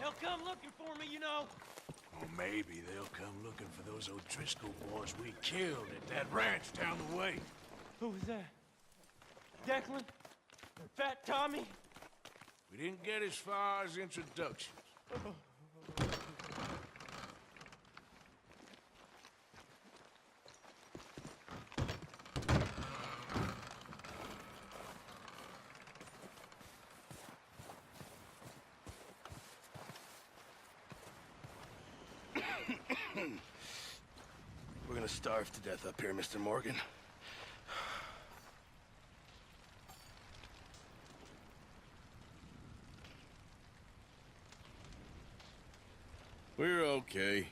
They'll come looking for me, you know. Or maybe they'll come looking for those O'Driscoll boys we killed at that ranch down the way. Who was that? Declan? Fat Tommy? We didn't get as far as introductions. We're gonna starve to death up here, Mr. Morgan. We're okay.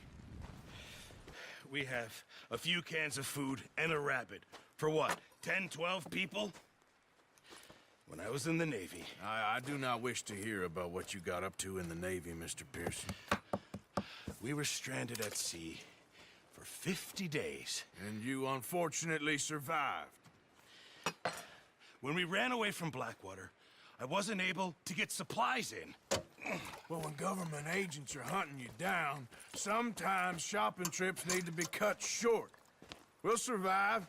We have a few cans of food and a rabbit. For what, 10, 12 people? When I was in the Navy... I do not wish to hear about what you got up to in the Navy, Mr. Pearson. We were stranded at sea for 50 days. And you unfortunately survived. When we ran away from Blackwater, I wasn't able to get supplies in. Well, when government agents are hunting you down, sometimes shopping trips need to be cut short. We'll survive.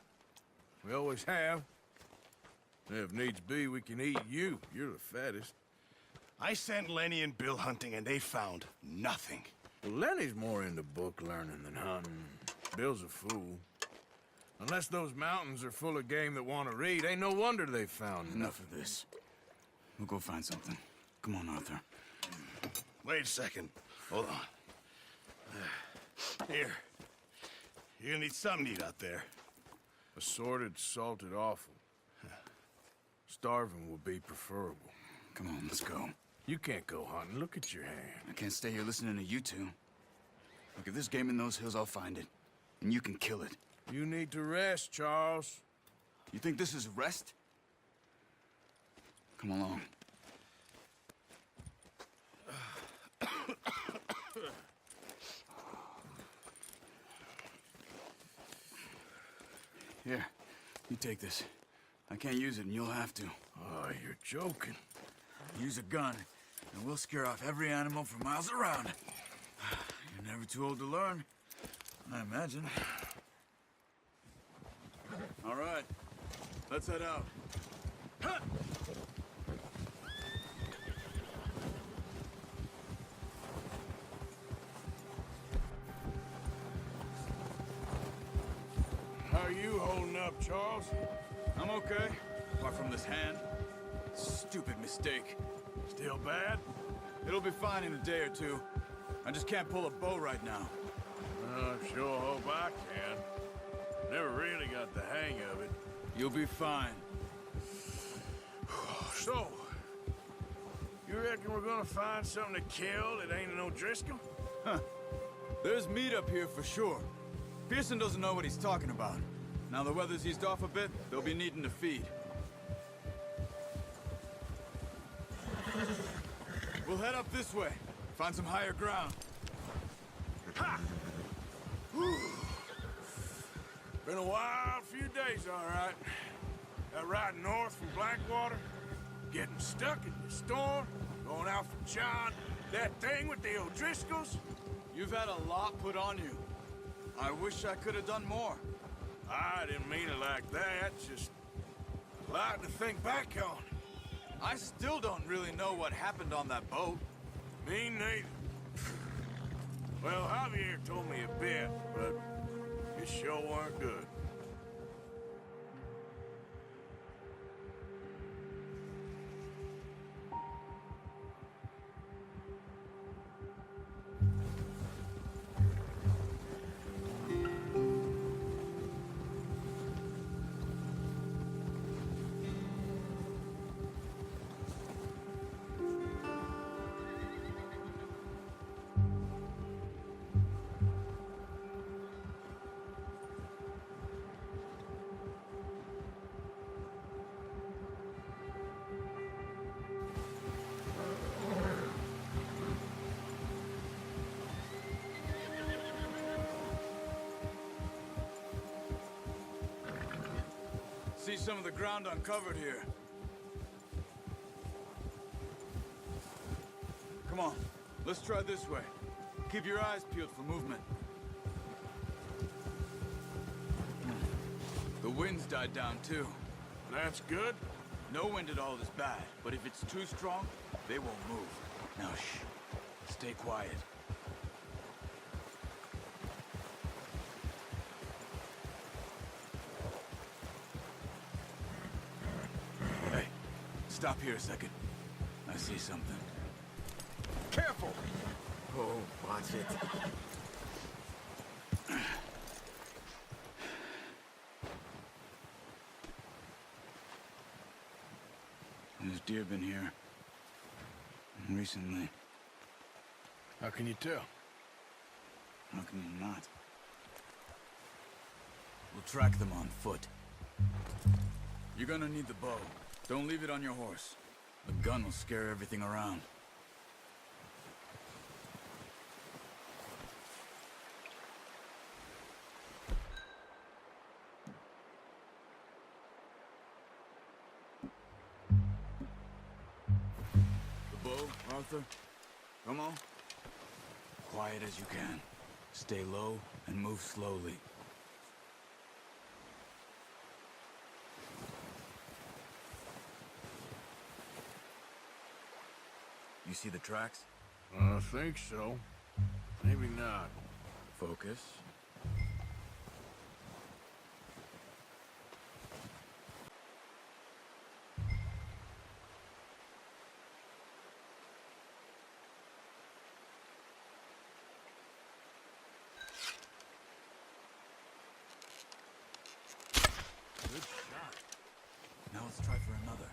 We always have. If needs be, we can eat you. You're the fattest. I sent Lenny and Bill hunting, and they found nothing. Well, Lenny's more into book learning than hunting. Bill's a fool. Unless those mountains are full of game that want to read, ain't no wonder they found Enough of this. We'll go find something. Come on, Arthur. Wait a second. Hold on. Here. You're gonna need something to eat out there. Assorted, salted offal. Starving would be preferable. Come on, let's go. You can't go hunting. Look at your hand. I can't stay here listening to you two. Look, if there's game in those hills, I'll find it. And you can kill it. You need to rest, Charles. You think this is rest? Come along. Here, you take this. I can't use it, and you'll have to. Oh, you're joking. Use a gun, and we'll scare off every animal for miles around. You're never too old to learn, I imagine. All right, let's head out. Huh! How are you holding up, Charles? I'm okay, apart from this hand. Stupid mistake. Still bad? It'll be fine in a day or two. I just can't pull a bow right now. I sure hope I can. Never really got the hang of it. You'll be fine. So, you reckon we're gonna find something to kill that ain't an O'Driscoll? Huh. There's meat up here for sure. Pearson doesn't know what he's talking about. Now the weather's eased off a bit, they'll be needing to feed. We'll head up this way. Find some higher ground. Ha! Whew. Been a wild few days, all right. That ride north from Blackwater, getting stuck in the storm, going out from John, that thing with the O'Driscolls. You've had a lot put on you. I wish I could have done more. I didn't mean it like that, just a lot to think back on. I still don't really know what happened on that boat. Me neither. Well, Javier told me a bit, but it sure weren't good. See some of the ground uncovered here. Come on, Let's try this way. Keep your eyes peeled for movement. The wind's died down too. That's good. No wind at all is bad, but if it's too strong, they won't move. Now shh. Stay quiet. Hey, stop here a second. I see something. Careful! Oh, watch it. There's deer been here. Recently. How can you tell? How can you not? We'll track them on foot. You're gonna need the bow. Don't leave it on your horse. The gun will scare everything around. The bow, Arthur. Come on. Quiet as you can. Stay low and move slowly. You see the tracks? I think so. Maybe not. Focus. Good shot. Now let's try for another.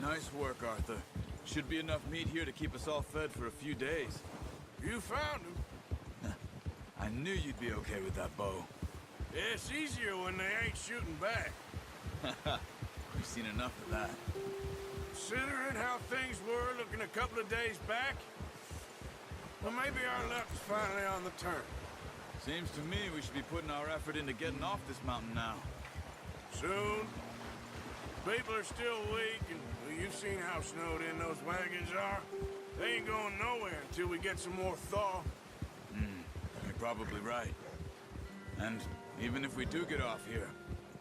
Nice work, Arthur. Should be enough meat here to keep us all fed for a few days. You found him. I knew you'd be okay with that bow. Yeah, it's easier when they ain't shooting back. We've seen enough of that. Considering how things were looking a couple of days back, well, maybe our luck's finally on the turn. Seems to me we should be putting our effort into getting off this mountain now. Soon. People are still weak, and well, you've seen how snowed in those wagons are. They ain't going nowhere until we get some more thaw. You're probably right. And even if we do get off here,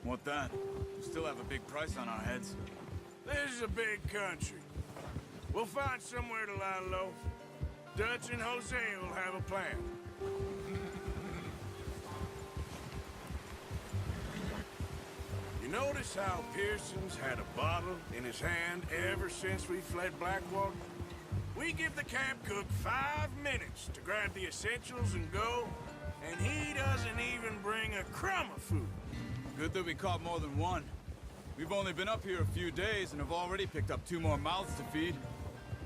what then? We still have a big price on our heads. This is a big country. We'll find somewhere to lie low. Dutch and Jose will have a plan. You notice how Pearson's had a bottle in his hand ever since we fled Blackwater? We give the camp cook 5 minutes to grab the essentials and go, and he doesn't even bring a crumb of food. Good that we caught more than one. We've only been up here a few days and have already picked up 2 more mouths to feed.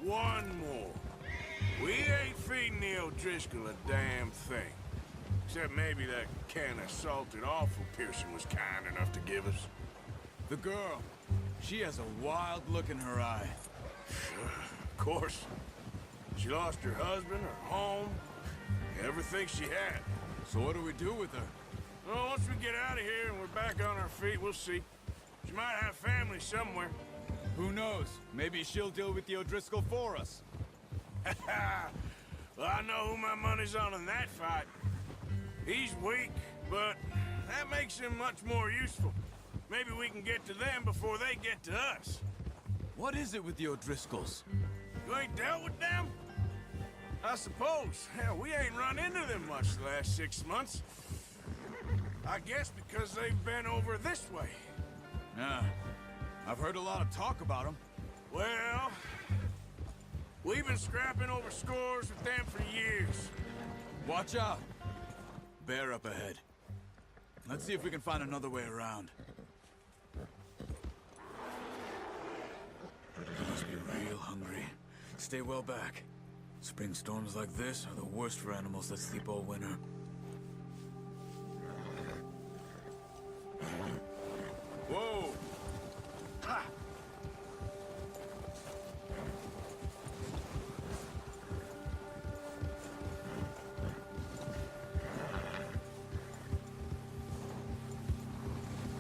One more. We ain't feeding the O'Driscoll a damn thing. Except maybe that can of salted offal Pearson was kind enough to give us. The girl, she has a wild look in her eye. Of course. She lost her husband, her home, everything she had. So what do we do with her? Well, once we get out of here and we're back on our feet, we'll see. She might have family somewhere. Who knows? Maybe she'll deal with the O'Driscoll for us. Well, I know who my money's on in that fight. He's weak, but that makes him much more useful. Maybe we can get to them before they get to us. What is it with the O'Driscolls? You ain't dealt with them? I suppose. Hell, we ain't run into them much the last 6 months. I guess because they've been over this way. Yeah, I've heard a lot of talk about them. Well, we've been scrapping over scores with them for years. Watch out. Bear up ahead. Let's see if we can find another way around. You must be real hungry. Stay well back. Spring storms like this are the worst for animals that sleep all winter. Whoa! Ha!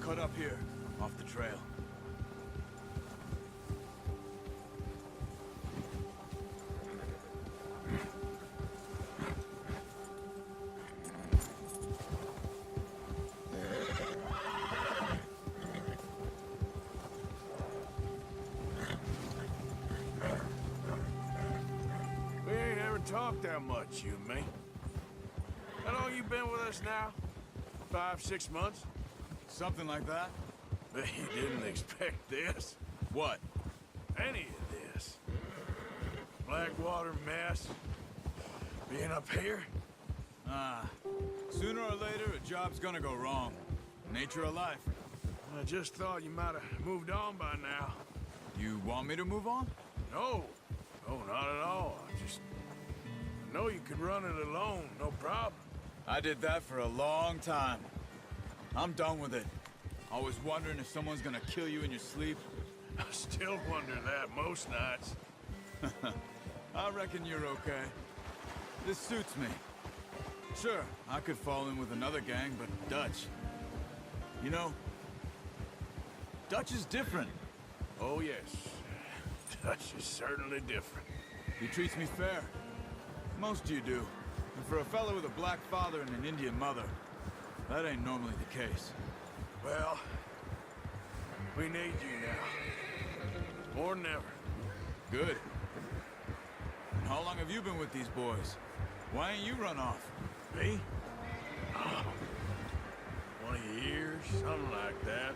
Cut up here, off the trail. We ain't ever talked that much, you and me. How long you been with us now? 5, 6 months? Something like that? Bet you didn't expect this. What? Any of this. Blackwater mess. Being up here? Sooner or later, a job's gonna go wrong. Nature of life. I just thought you might have moved on by now. You want me to move on? No. No, not at all. I know you could run it alone, no problem. I did that for a long time. I'm done with it. Always wondering if someone's gonna kill you in your sleep. I still wonder that most nights. I reckon you're okay. This suits me. Sure, I could fall in with another gang, but Dutch... You know, Dutch is different. Oh, yes. Dutch is certainly different. He treats me fair. Most of you do. And for a fellow with a black father and an Indian mother, that ain't normally the case. Well, we need you now. More than ever. Good. And how long have you been with these boys? Why ain't you run off? Me? Oh, 20 years, something like that.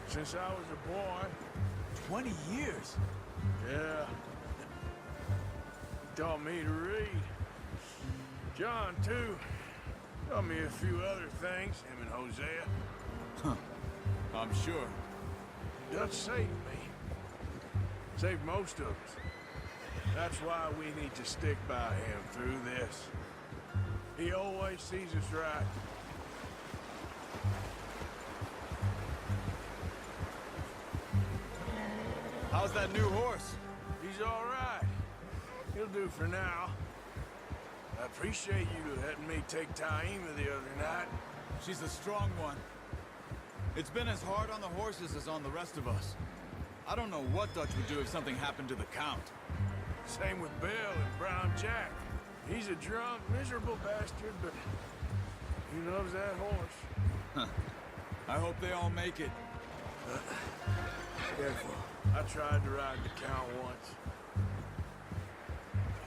Since I was a boy. 20 years? Yeah. Taught me to read. John, too. Taught me a few other things, him and Hosea. Huh. I'm sure. Dutch saved me. Saved most of us. That's why we need to stick by him through this. He always sees us right. How's that new horse? He's all right. He'll do for now. I appreciate you letting me take Taima the other night. She's a strong one. It's been as hard on the horses as on the rest of us. I don't know what Dutch would do if something happened to the Count. Same with Bill and Brown Jack. He's a drunk, miserable bastard, but he loves that horse. Huh. I hope they all make it. Careful. I tried to ride the Count once.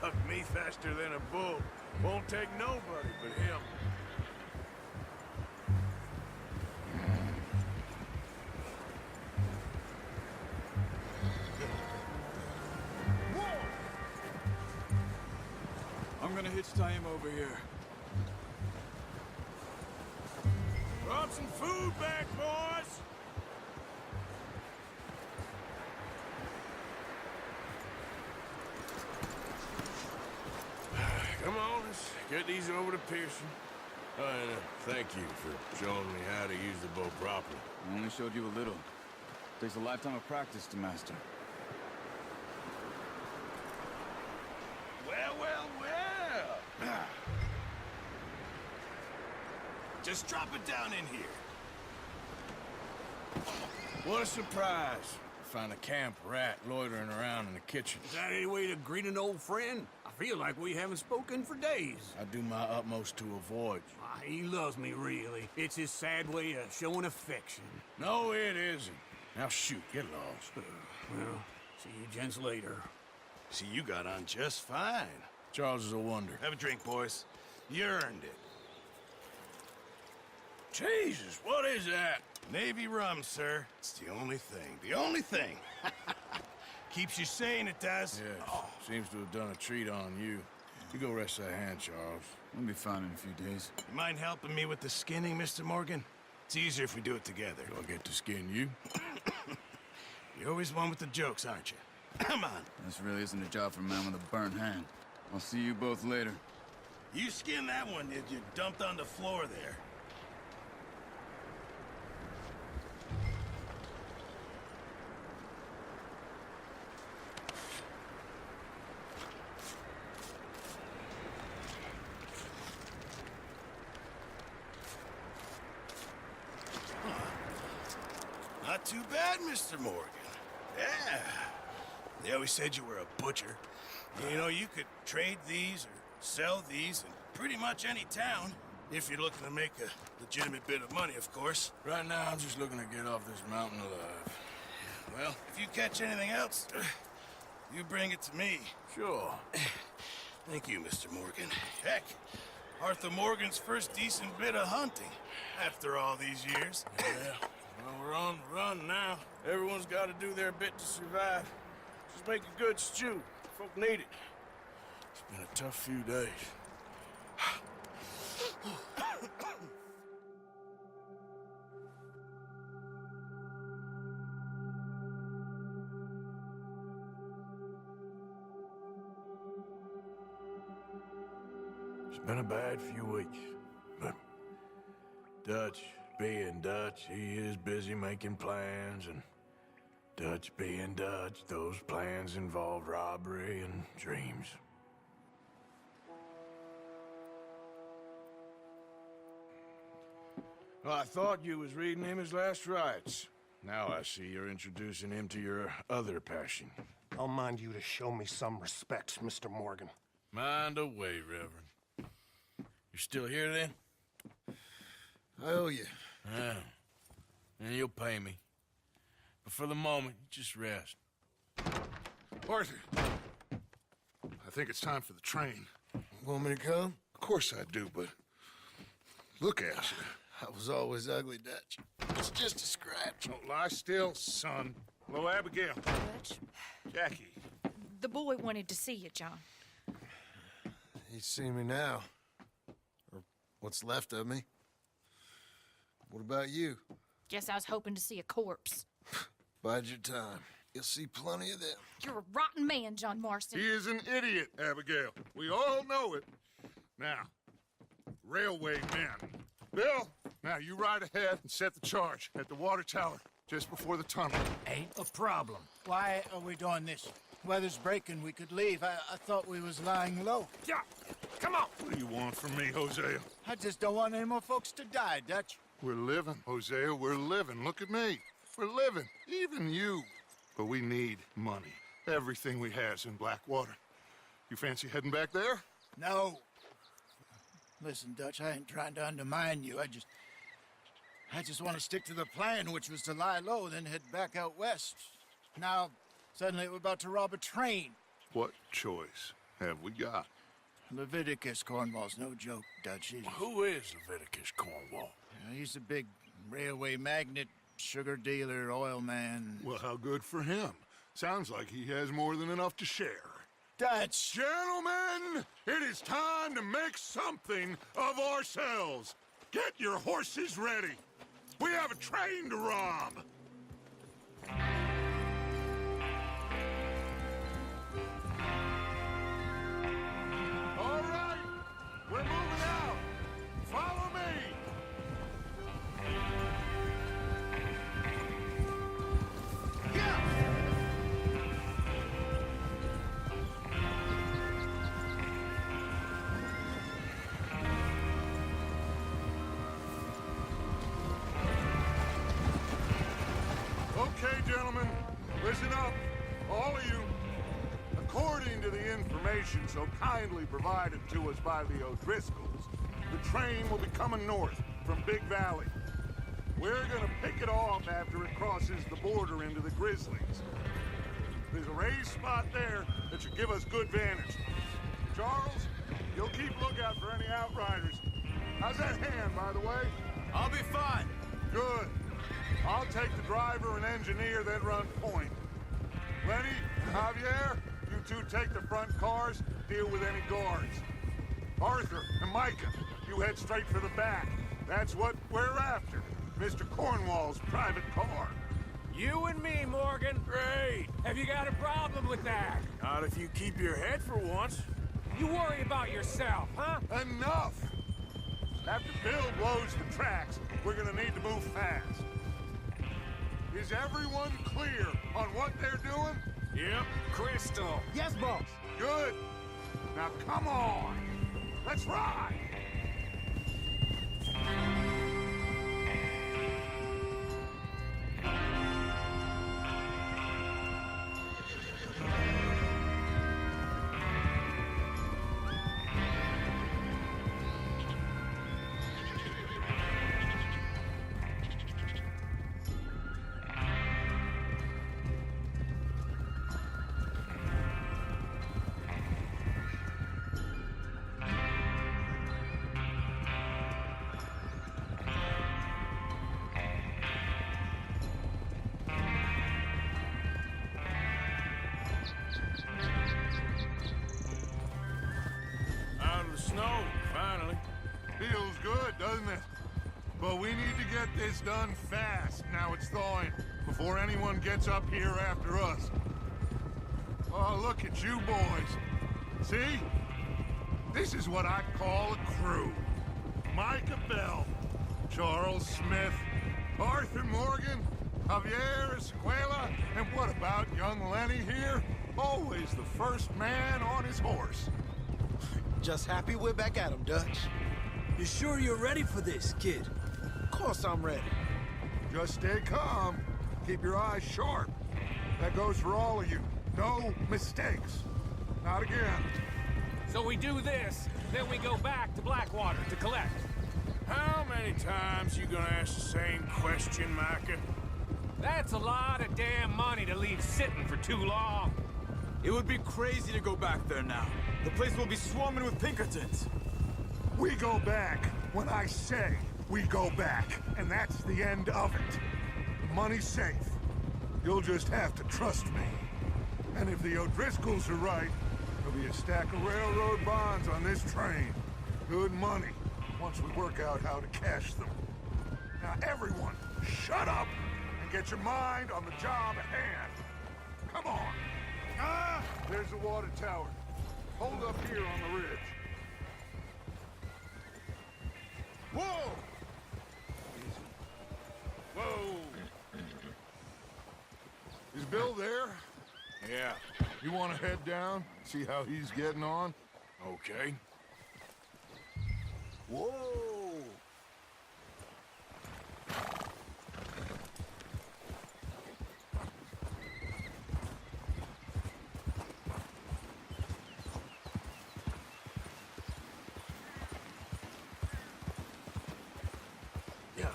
Bucked me faster than a bull. Won't take nobody but him. I'm gonna hitch Taima over here. Brought some food back, boys! Come on, let's get these over to Pearson. And thank you for showing me how to use the bow properly. I only showed you a little. Takes a lifetime of practice to master. Well, well, well. Just drop it down in here. What a surprise. Find a camp rat loitering around in the kitchen. Is that any way to greet an old friend? I feel like we haven't spoken for days. I do my utmost to avoid you. He loves me, really. It's his sad way of showing affection. No, it isn't. Now shoot, get lost. Well, see you gents later. See, you got on just fine. Charles is a wonder. Have a drink, boys. You earned it. Jesus, what is that? Navy rum, sir. It's the only thing. The only thing. Keeps you sane, it does. Yes, seems to have done a treat on you. You go rest that hand, Charles. We'll be fine in a few days. You mind helping me with the skinning, Mr. Morgan? It's easier if we do it together. Do I get to skin you? You're always one with the jokes, aren't you? Come on. This really isn't a job for a man with a burnt hand. I'll see you both later. You skinned that one, did you? Dumped on the floor there. Not too bad, Mr. Morgan. Yeah. They always said you were a butcher. You know, you could trade these or sell these in pretty much any town, if you're looking to make a legitimate bit of money, of course. Right now, I'm just looking to get off this mountain alive. Well, if you catch anything else, you bring it to me. Sure. Thank you, Mr. Morgan. Heck, Arthur Morgan's first decent bit of hunting after all these years. Yeah. Well, we're on the run now. Everyone's got to do their bit to survive. Just make a good stew. Folk need it. It's been a tough few days. It's been a bad few weeks, but Dutch being Dutch, he is busy making plans, and Dutch being Dutch, those plans involve robbery and dreams. Well, I thought you was reading him his last rites. Now I see you're introducing him to your other passion. I'll mind you to show me some respect, Mr. Morgan. Mind away, Reverend. You still here, then? I owe you. Yeah. And you'll pay me. But for the moment, just rest. Arthur, I think it's time for the train. Want me to come? Of course I do, but look at you. I was always ugly, Dutch. It's just a scratch. Don't lie still, son. Hello, Abigail. Dutch, Jackie. the boy wanted to see you, John. He's seen me now. Or what's left of me. What about you? Guess I was hoping to see a corpse. Bide your time. You'll see plenty of them. You're a rotten man, John Marston. He is an idiot, Abigail. We all know it. Now, railway men. Bill, now you ride ahead and set the charge at the water tower just before the tunnel. Ain't a problem. Why are we doing this? Weather's breaking. We could leave. I thought we was lying low. Yeah, come on. What do you want from me, Hosea? I just don't want any more folks to die, Dutch. We're living, Hosea. We're living. Look at me. We're living. Even you. But we need money. Everything we has in Blackwater. You fancy heading back there? No. Listen, Dutch, I ain't trying to undermine you. I just want to stick to the plan, which was to lie low, then head back out west. Now, suddenly we're about to rob a train. What choice have we got? Leviticus Cornwall's no joke, Dutch. Who is Leviticus Cornwall? He's a big railway magnate, sugar dealer, oil man. Well, how good for him. Sounds like he has more than enough to share. Dutch! Gentlemen, it is time to make something of ourselves. Get your horses ready. We have a train to rob. All right, we're moving out. Follow me. information so kindly provided to us by the O'Driscolls, the train will be coming north from Big Valley. We're gonna pick it off after it crosses the border into the Grizzlies. There's a raised spot there that should give us good vantage. Charles, you'll keep lookout for any outriders. How's that hand, by the way? I'll be fine. Good. I'll take the driver and engineer, then run point. Lenny and Javier, you two take the front cars, deal with any guards. Arthur and Micah, you head straight for the back. That's what we're after. Mr. Cornwall's private car. You and me, Morgan. Great. Have you got a problem with that? Not if you keep your head for once. You worry about yourself, huh? Enough! After Bill blows the tracks, we're gonna need to move fast. Is everyone clear on what they're doing? Yep. Crystal. Yes, boss. Good. Now come on. Let's ride. Out of the snow, finally. Feels good, doesn't it? But we need to get this done fast, now it's thawing, before anyone gets up here after us. Oh, look at you boys. See? This is what I call a crew. Micah Bell, Charles Smith, Arthur Morgan, Javier Escuela, and what about young Lenny here? Always the first man on his horse. Just happy we're back at 'em, Dutch. You sure you're ready for this, kid? Of course I'm ready. Just stay calm. Keep your eyes sharp. That goes for all of you. No mistakes. Not again. So we do this, then we go back to Blackwater to collect. How many times you gonna ask the same question, Micah? That's a lot of damn money to leave sitting for too long. It would be crazy to go back there now. The place will be swarming with Pinkertons. We go back when I say we go back, and that's the end of it. The money's safe. You'll just have to trust me. And if the O'Driscolls are right, there'll be a stack of railroad bonds on this train. Good money, once we work out how to cash them. Now everyone, shut up and get your mind on the job at hand. Come on. Ah! There's the water tower. Hold up here on the ridge. Whoa! Whoa! Is Bill there? Yeah. You want to head down, see how he's getting on? Okay. Whoa! Yeah.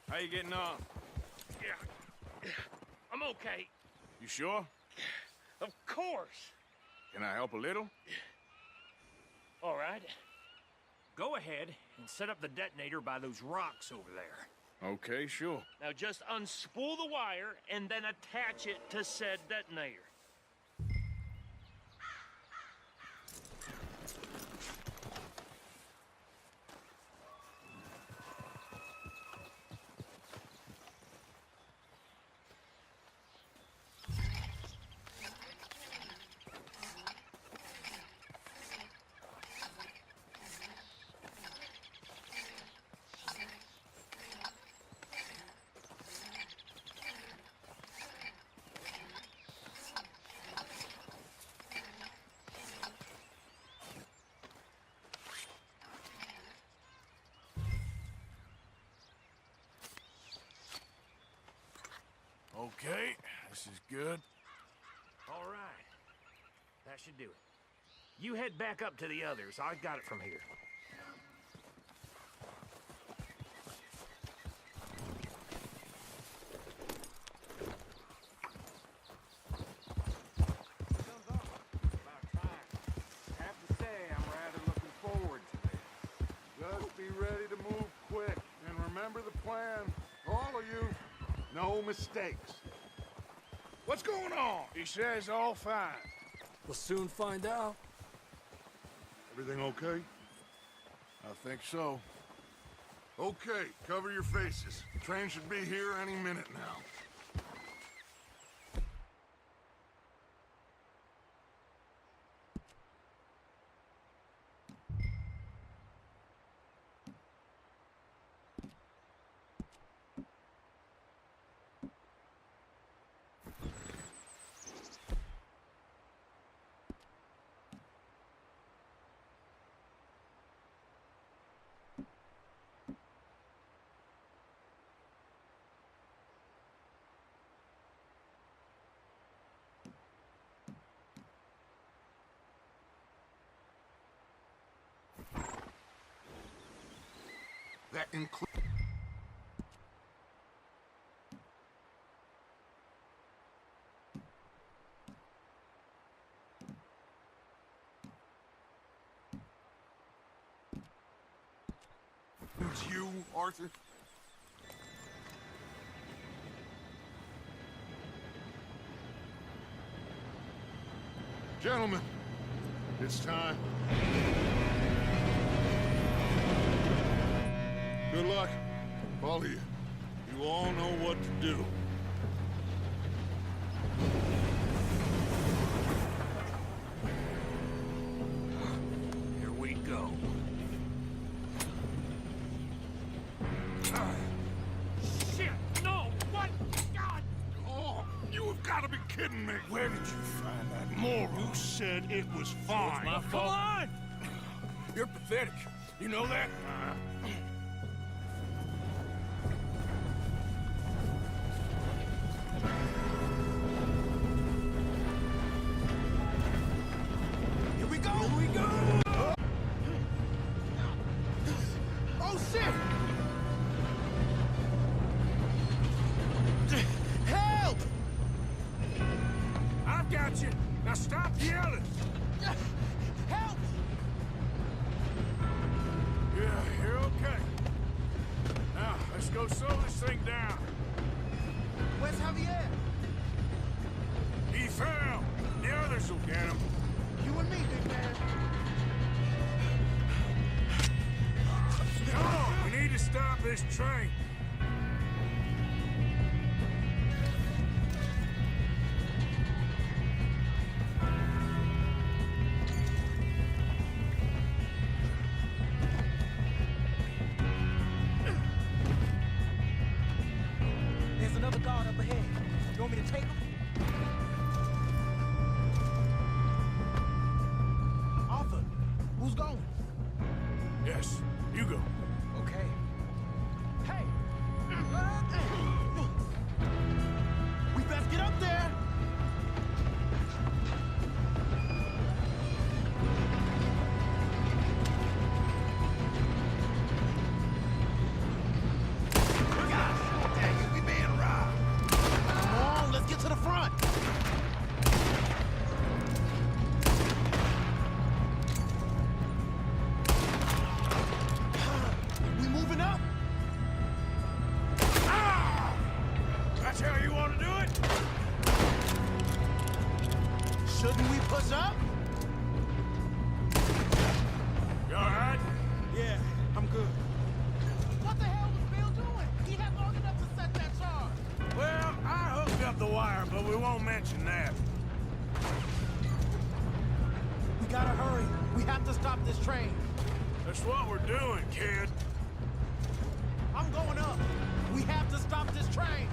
How you getting on? Yeah. I'm okay. You sure? Of course. Can I help a little? All right. Go ahead and set up the detonator by those rocks over there. Okay, sure. Now just unspool the wire and then attach it to said detonator. Okay, this is good. All right. That should do it. You head back up to the others. I got it from here. Have to say, I'm rather looking forward to this. Just be ready to move quick, and remember the plan. All of you, no mistakes. What's going on? He says all fine. We'll soon find out. Everything okay? I think so. Okay, cover your faces. The train should be here any minute now. That includes... you, Arthur? Gentlemen, it's time. Good luck. All of you. You all know what to do. Here we go. Shit! No! What? God! Oh, you have got to be kidding me. Where did you find that moron? You said it was fine. My fault. Come on! You're pathetic. You know that? Here we go! Here we go! Oh, shit! Help! I've got you. Now stop yelling. Help! Yeah, you're okay. Now, let's go slow this thing down. Where's Javier? He fell. The others will get him. You and me, big man. Come on, we need to stop this train. There's another guard up ahead. You want me to take him? Arthur, who's going? Yes, you go. Okay. Hey! We best get up there! We being robbed. Come on, let's get to the front! We moving up? That's how you want to do it? Shouldn't we push up? You all right? Yeah, I'm good. What the hell was Bill doing? He had long enough to set that charge. Well, I hooked up the wire, but we won't mention that. We gotta hurry. We have to stop this train. That's what we're doing, kid. I'm going up. We have to stop this train.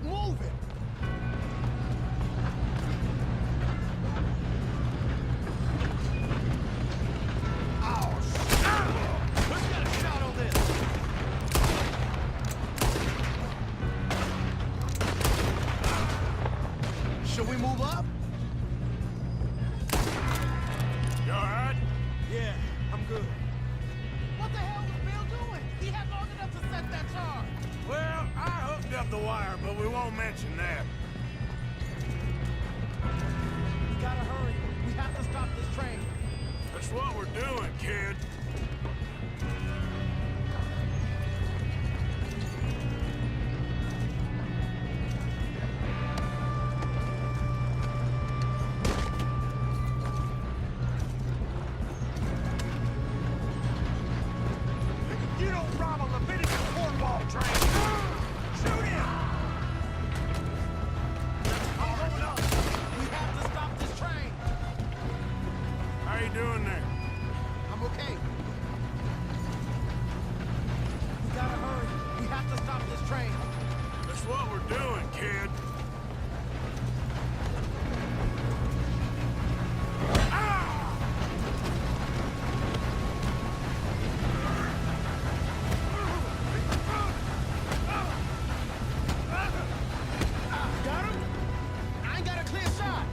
Keep moving! Who's got a shot on this? Should we move up? You all right? Yeah, I'm good. What the hell was Bill doing? He had long enough to set that charge. Well, I hooked up the wire, but we won't mention that. We gotta hurry. We have to stop this train. That's what we're doing, kid. You don't rob a Leviticus cornball train! Shoot him! Hold up. We have to stop this train. How you doing there? I'm okay. We gotta hurry. We have to stop this train. That's what we're doing, kid. Got him? I ain't got a clear shot.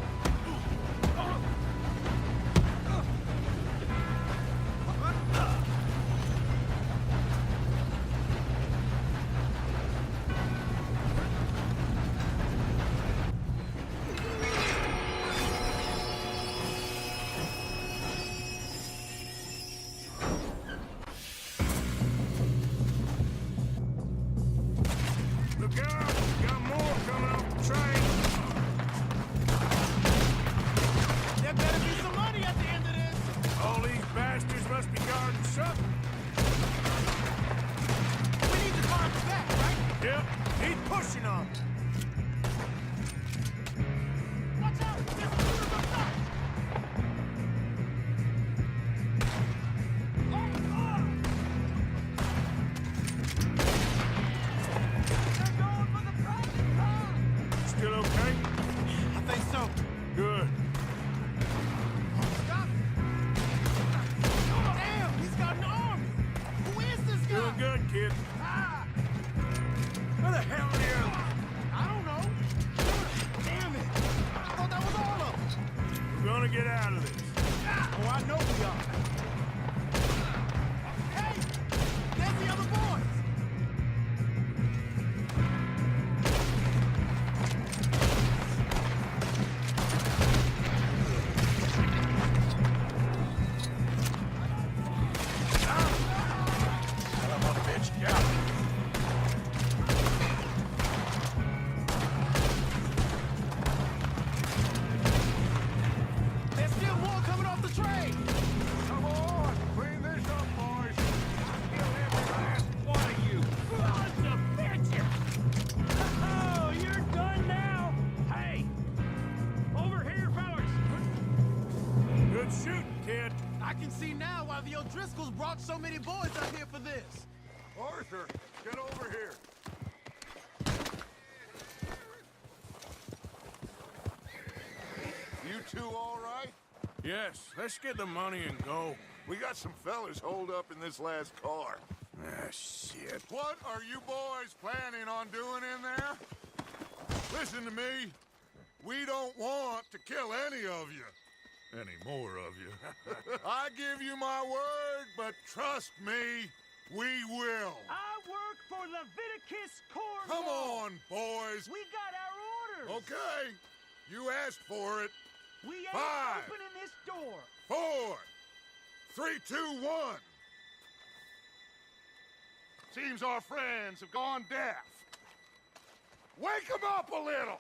Look out! Got more coming off the train. There better be some money at the end of this. All these bastards must be guarding something. We need to climb back, right? Yep, he's pushing on me. Watch out! There's shooters up top! They're going for the private car! Still okay? I think so. Good. Stop! Oh, damn! He's got an army! Who is this guy? Doing good, kid. Ah! Where the hell are you? I don't know. Damn it! I thought that was all of them. We're gonna get out of this. Oh, I know we are. Hey! There's the other boys! Son of a bitch, yeah. There's still more coming off the train! Come on, clean this up, boys. I'll kill every last one of you. Sons of bitches! Oh, you're done now? Hey! Over here, fellas! Good shooting, kid. I can see now why the O'Driscolls brought so many boys out here for this. Arthur, get over here. You two all right? Yes, let's get the money and go. We got some fellas holed up in this last car. Ah, shit. What are you boys planning on doing in there? Listen to me. We don't want to kill any of you. Any more of you. I give you my word, but trust me, we will. I work for Leviticus Cornwall! Come on, boys. We got our orders! Okay, you asked for it. We ain't 5, opening this door! 4, 3, 2, 1. Seems our friends have gone deaf. Wake them up a little!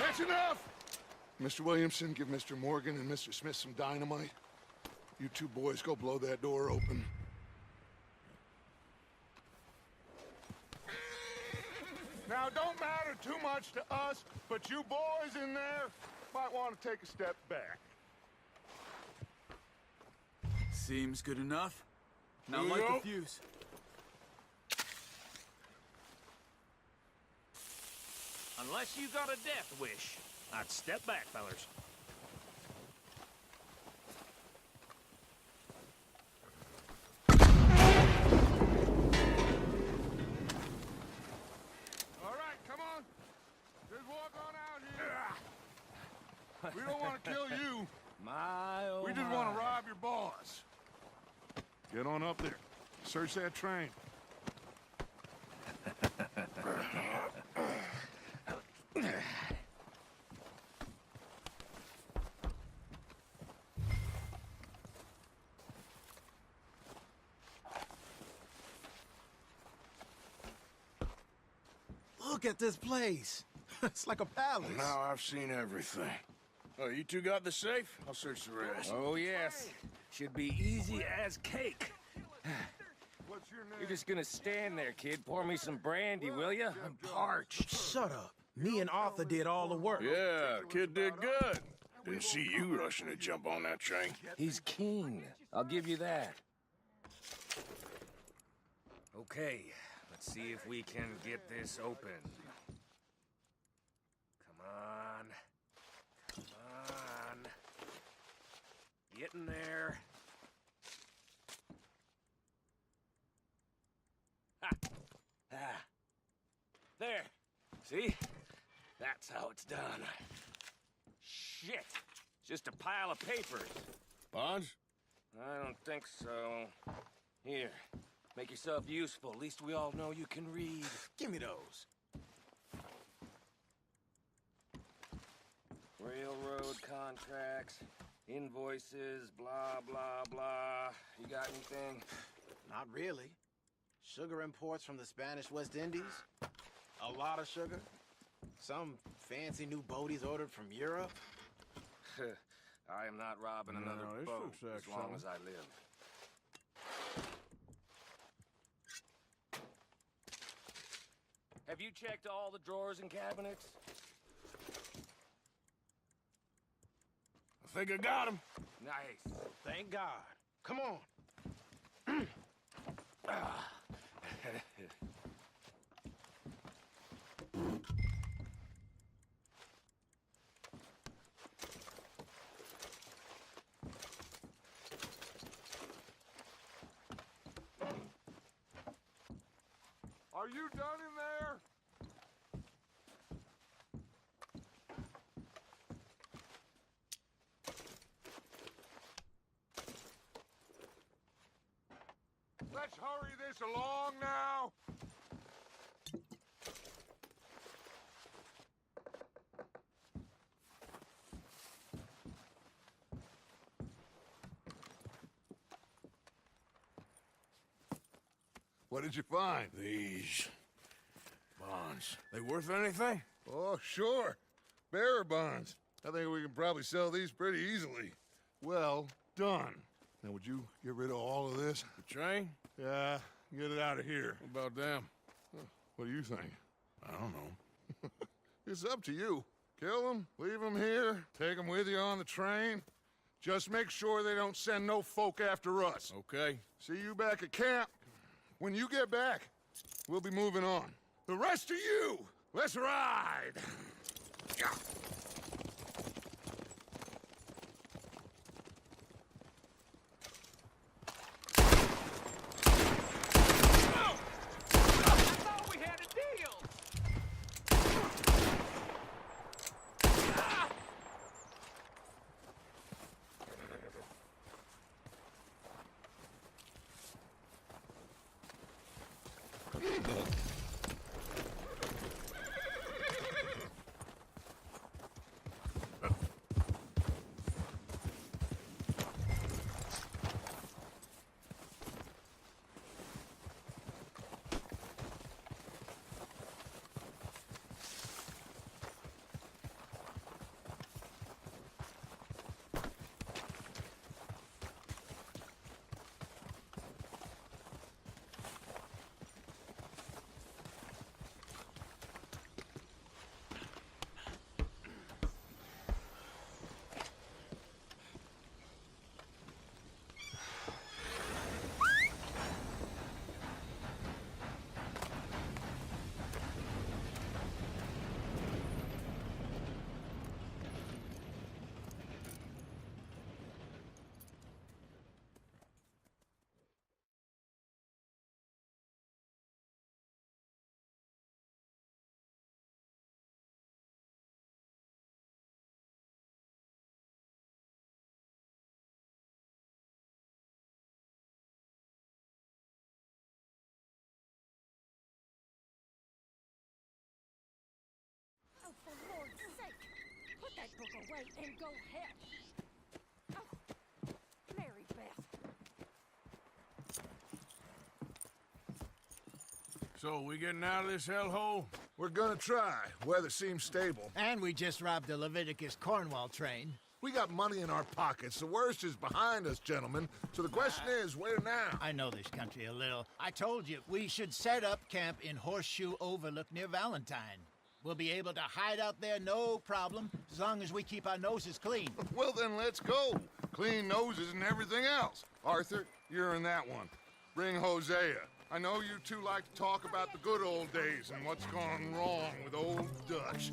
That's enough! Mr. Williamson, give Mr. Morgan and Mr. Smith some dynamite. You two boys go blow that door open. Now, don't matter too much to us, but you boys in there might want to take a step back. Seems good enough. Now Here we light go. the fuse. Unless you got a death wish, I'd step back, fellers. All right, come on. Just walk on out here. We don't want to kill you. My, oh We just want to rob your boss. Get on up there. Search that train. Look at this place. It's like a palace. Now I've seen everything. Oh, you two got the safe? I'll search the rest. Oh, yes. Should be easy as cake. What's your name? You're just gonna stand there, kid. Pour me some brandy, will ya? I'm parched. Shut up. Me and Arthur did all the work. Yeah, the kid did good. Didn't see you rushing to jump on that train. He's keen. I'll give you that. Okay, let's see if we can get this open. Come on. Come on. Get in there. Ha! Ah. There. See? That's how it's done. Shit. It's just a pile of papers. Bonds? I don't think so. Here. Make yourself useful. At least we all know you can read. Give me those. Railroad contracts, invoices, blah, blah, blah. You got anything? Not really. Sugar imports from the Spanish West Indies. A lot of sugar. Some fancy new boaties ordered from Europe. I am not robbing another this boat looks like as long something. as I live. Have you checked all the drawers and cabinets? I think I got him. Nice. Thank God. Come on. Are you done in there? Let's hurry this along now. What did you find? These bonds. They worth anything? Oh, sure. Bearer bonds. I think we can probably sell these pretty easily. Well done. Now, would you get rid of all of this? The train? Yeah, get it out of here. What about them? What do you think? I don't know. It's up to you. Kill them, leave them here, take them with you on the train. Just make sure they don't send no folk after us. Okay. See you back at camp. When you get back, we'll be moving on. The rest of you, let's ride! Yeah. away and go help. Oh, Mary Beth. So, we getting out of this hellhole? We're gonna try. Weather seems stable. And we just robbed the Leviticus Cornwall train. We got money in our pockets. The worst is behind us, gentlemen. So the question is, where now? I know this country a little. I told you, we should set up camp in Horseshoe Overlook near Valentine. We'll be able to hide out there, no problem, as long as we keep our noses clean. Well, then let's go. Clean noses and everything else. Arthur, you're in that one. Bring Hosea. I know you two like to talk about the good old days and what's gone wrong with old Dutch.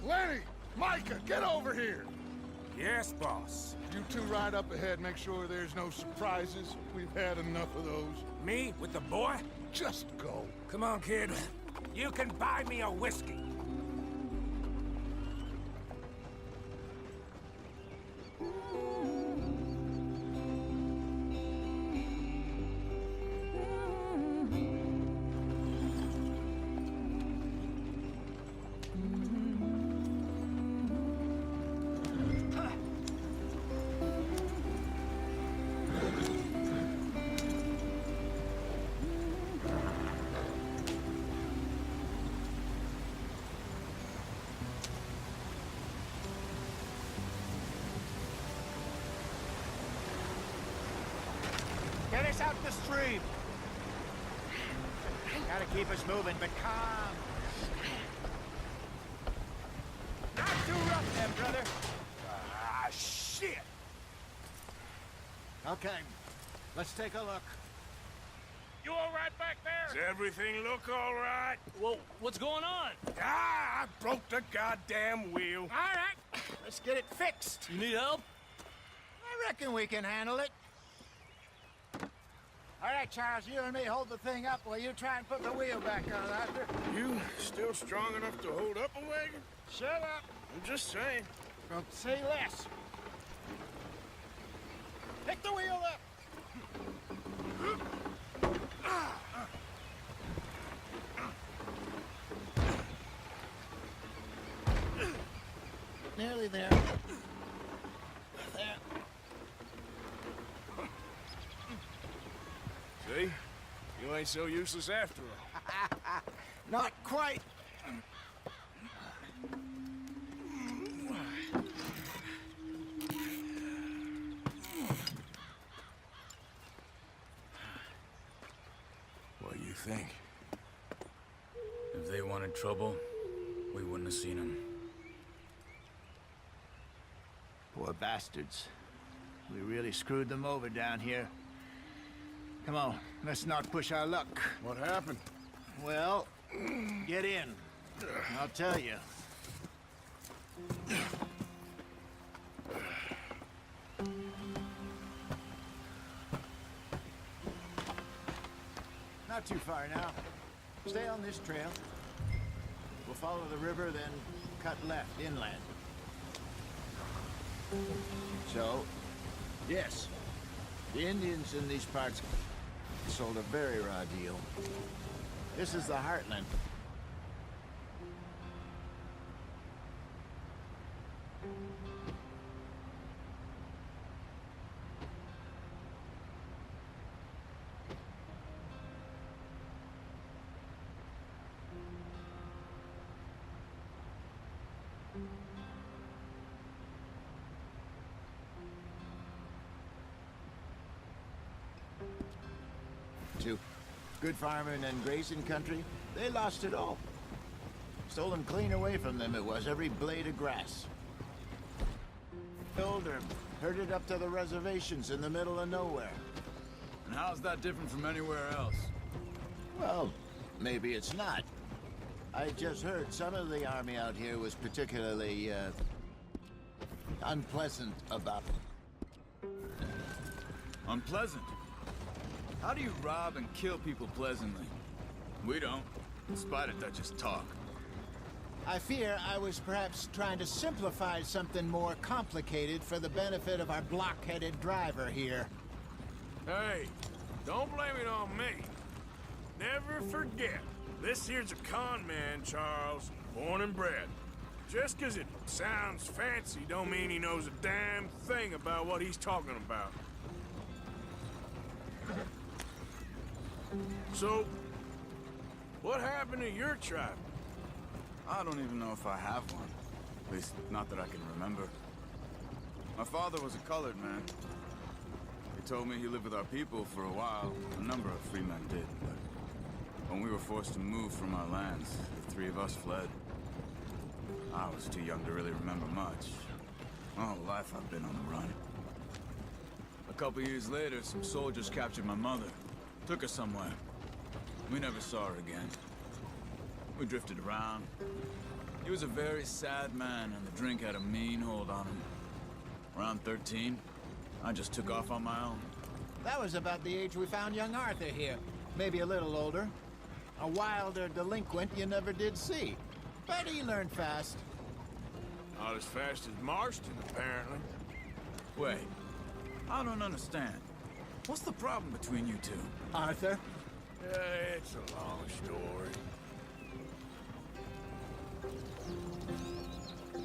Lenny! Micah, get over here! Yes, boss. You two ride up ahead, make sure there's no surprises. We've had enough of those. Me with the boy? Just go. Come on, kid. You can buy me a whiskey. Get us out the stream. Gotta keep us moving, but calm. Not too rough there, brother. Ah, shit! Okay, let's take a look. You all right back Does there? everything look all right? Well, what's going on? Ah, I broke the goddamn wheel. All right, let's get it fixed. You need help? I reckon we can handle it. All right, Charles, you and me hold the thing up while you try and put the wheel back on, Arthur. You still strong enough to hold up a wagon? Shut up. I'm just saying. Don't say less. Pick the wheel up. Nearly there. There. See? You ain't so useless after all. Not quite. What do you think? If they wanted trouble, we wouldn't have seen them. Poor bastards. We really screwed them over down here. Come on, let's not push our luck. What happened? Well, get in. I'll tell you. Not too far now. Stay on this trail. We'll follow the river, then cut left inland. So, yes, the Indians in these parts sold a very raw deal. This is the heartland. to. Good farming and grazing country, they lost it all. Stolen clean away from them it was, every blade of grass. Killed or herded up to the reservations in the middle of nowhere. And how's that different from anywhere else? Well, maybe it's not. I just heard some of the army out here was particularly, unpleasant about it. Unpleasant? How do you rob and kill people pleasantly? We don't, in spite of Dutch's talk. I fear I was perhaps trying to simplify something more complicated for the benefit of our block-headed driver here. Hey, don't blame it on me. Never forget, this here's a con man, Charles, born and bred. Just 'cause it sounds fancy don't mean he knows a damn thing about what he's talking about. So, what happened to your tribe? I don't even know if I have one. At least, not that I can remember. My father was a colored man. He told me he lived with our people for a while. A number of free men did, but when we were forced to move from our lands, the three of us fled. I was too young to really remember much. My whole life I've been on the run. A couple years later, some soldiers captured my mother. Took her somewhere. We never saw her again. We drifted around. He was a very sad man, and the drink had a mean hold on him. Around 13, I just took off on my own. That was about the age we found young Arthur here. Maybe a little older. A wilder delinquent you never did see. But he learned fast. Not as fast as Marston, apparently. Wait, I don't understand. What's the problem between you two? Arthur? It's a long story.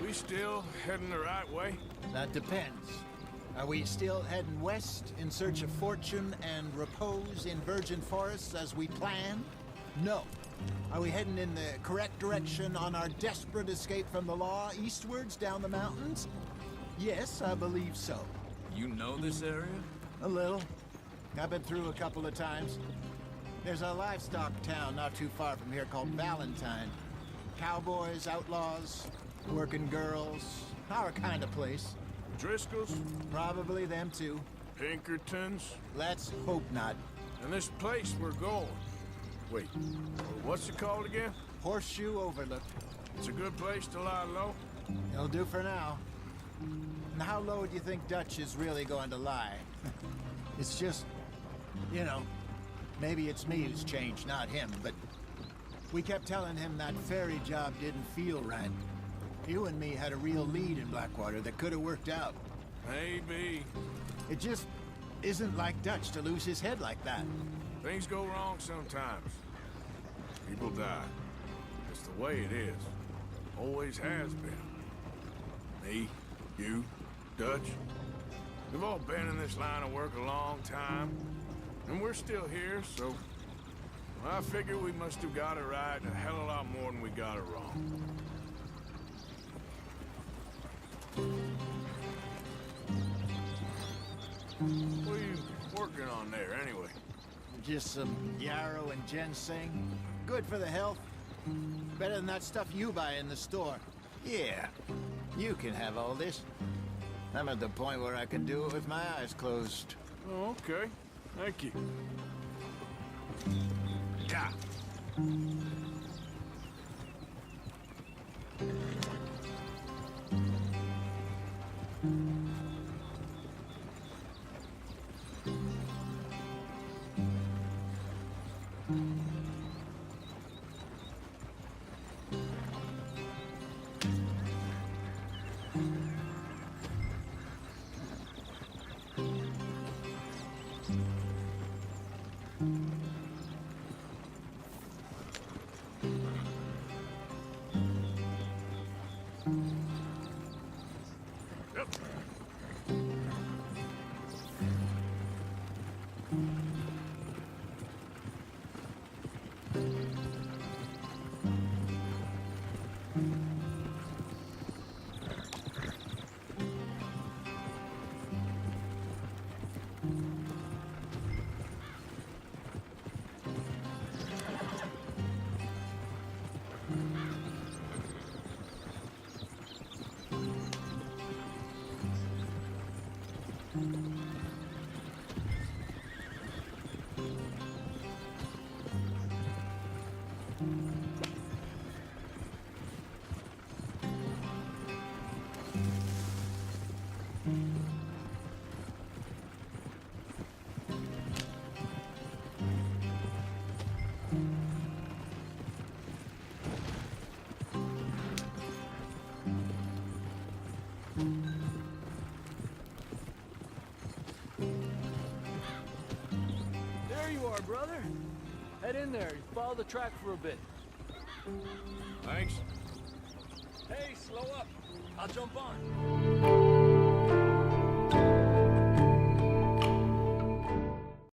We still heading the right way? That depends. Are we still heading west in search of fortune and repose in virgin forests as we planned? No. Are we heading in the correct direction on our desperate escape from the law eastwards down the mountains? Yes, I believe so. You know this area? A little. I've been through a couple of times. There's a livestock town not too far from here called Valentine. Cowboys, outlaws, working girls, our kind of place. Driscolls? Probably them too. Pinkertons? Let's hope not. And this place we're going. Wait, what's it called again? Horseshoe Overlook. It's a good place to lie low? It'll do for now. And how low do you think Dutch is really going to lie? It's just, you know, maybe it's me who's changed, not him, but we kept telling him that ferry job didn't feel right. You and me had a real lead in Blackwater that could have worked out. Maybe. It just isn't like Dutch to lose his head like that. Things go wrong sometimes. People die. It's the way it is. Always has been. Me, you, Dutch. We've all been in this line of work a long time. And we're still here, so... I figure we must have got it right a hell of a lot more than we got it wrong. What are you working on there, anyway? Just some yarrow and ginseng. Good for the health. Better than that stuff you buy in the store. Yeah, you can have all this. I'm at the point where I can do it with my eyes closed. Oh, okay. Thank you. Yeah. There you are, brother. Head in there and follow the track for a bit. Thanks. Hey, slow up. I'll jump on.